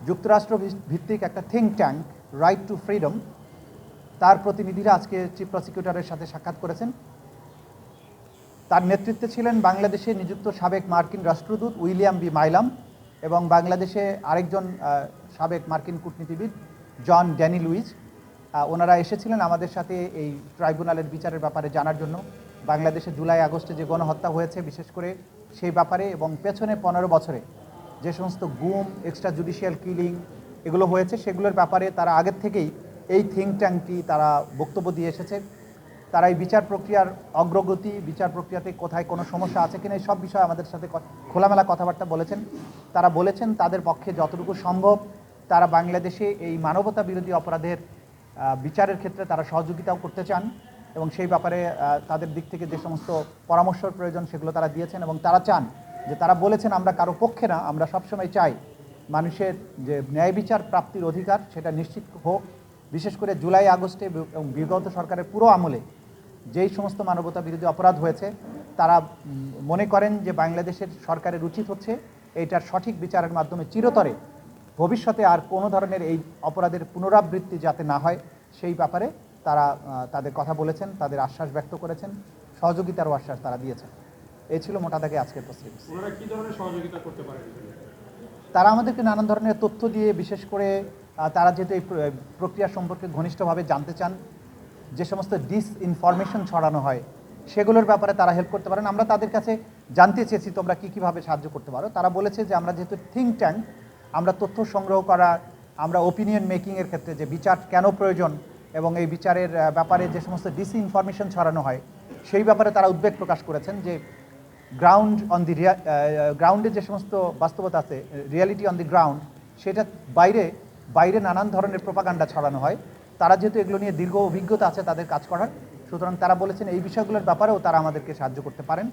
যুক্তরাষ্ট্র ভিত্তিক একটা think tank right two freedom, তার প্রতিনিধিরা আজকে চিফ প্রসিকিউটরের সাথে সাক্ষাৎ করেছেন। তার নেতৃত্বে ছিলেন বাংলাদেশে নিযুক্ত সাবেক মার্কিন রাষ্ট্রদূত উইলিয়াম বি মাইলাম এবং বাংলাদেশে আরেকজন সাবেক মার্কিন কূটনীতিবিদ জন ড্যানি লুইজ। ওনারা এসেছিলেন আমাদের সাথে এই ট্রাইব্যুনালের বিচারের ব্যাপারে জানার জন্য। বাংলাদেশে জুলাই আগস্টে যে গণহত্যা হয়েছে বিশেষ করে সেই ব্যাপারে, এবং পেছনে 15 বছরে যে সমস্ত গুম, এক্সট্রা জুডিশিয়াল কিলিং এগুলো হয়েছে সেগুলোর ব্যাপারে তারা আগের থেকেই এই থিঙ্ক ট্যাঙ্কটি তারা বক্তব্য দিয়ে এসেছে। তারা এই বিচার প্রক্রিয়ার অগ্রগতি, বিচার প্রক্রিয়াতে কোথায় কোনো সমস্যা আছে কিনা এই সব বিষয়ে আমাদের সাথে খোলামেলা কথাবার্তা বলেছেন। তারা বলেছেন তাদের পক্ষে যতটুকু সম্ভব তারা বাংলাদেশে এই মানবতা বিরোধী অপরাধের বিচারের ক্ষেত্রে তারা সহযোগিতাও করতে চান, এবং সেই ব্যাপারে তাদের দিক থেকে যে সমস্ত পরামর্শের প্রয়োজন সেগুলো তারা দিয়েছেন। এবং তারা চান যে, তারা বলেছেন আমরা কারো পক্ষে না, আমরা সবসময় চাই মানুষের যে ন্যায় বিচার প্রাপ্তির অধিকার সেটা নিশ্চিত হোক। বিশেষ করে জুলাই আগস্টে এবং বিগত সরকারের পুরো আমলে যেই সমস্ত মানবতা বিরোধী অপরাধ হয়েছে তারা মনে করেন যে বাংলাদেশের সরকারের উচিত হচ্ছে এইটার সঠিক বিচারের মাধ্যমে চিরতরে ভবিষ্যতে আর কোনো ধরনের এই অপরাধের পুনরাবৃত্তি যাতে না হয় সেই ব্যাপারে তারা তাদের কথা বলেছেন, তাদের আশ্বাস ব্যক্ত করেছেন, সহযোগিতারও আশ্বাস তারা দিয়েছেন। এই ছিল মোটা দাগে আজকের প্রস্তুতি। ওনারা কি ধরনের সহযোগিতা করতে পারেন? তারা আমাদেরকে নানান ধরনের তথ্য দিয়ে, বিশেষ করে তারা যেহেতু এই প্রক্রিয়া সম্পর্কে ঘনিষ্ঠভাবে জানতে চান, যে সমস্ত ডিসইনফরমেশন ছড়ানো হয় সেগুলোর ব্যাপারে তারা হেল্প করতে পারেন। আমরা তাদের কাছে জানতে চেয়েছি তোমরা কীভাবে সাহায্য করতে পারো। তারা বলেছে যে আমরা যেহেতু থিঙ্ক ট্যাঙ্ক, আমরা তথ্য সংগ্রহ করা, আমরা ওপিনিয়ন মেকিংয়ের ক্ষেত্রে যে বিচার কেন প্রয়োজন এবং এই বিচারের ব্যাপারে যে সমস্ত ডিসইনফরমেশন ছড়ানো হয় সেই ব্যাপারে তারা উদ্বেগ প্রকাশ করেছেন। যে গ্রাউন্ডে যে সমস্ত বাস্তবতা আছে, রিয়ালিটি অন দি গ্রাউন্ড, সেটা বাইরে নানান ধরনের প্রোপাগান্ডা ছড়ানো হয়। তারা যেহেতু এগুলো নিয়ে দীর্ঘ অভিজ্ঞতা আছে তাদের কাজ করার, সুতরাং তারা বলেছেন এই বিষয়গুলোর ব্যাপারেও তারা আমাদেরকে সাহায্য করতে পারেন।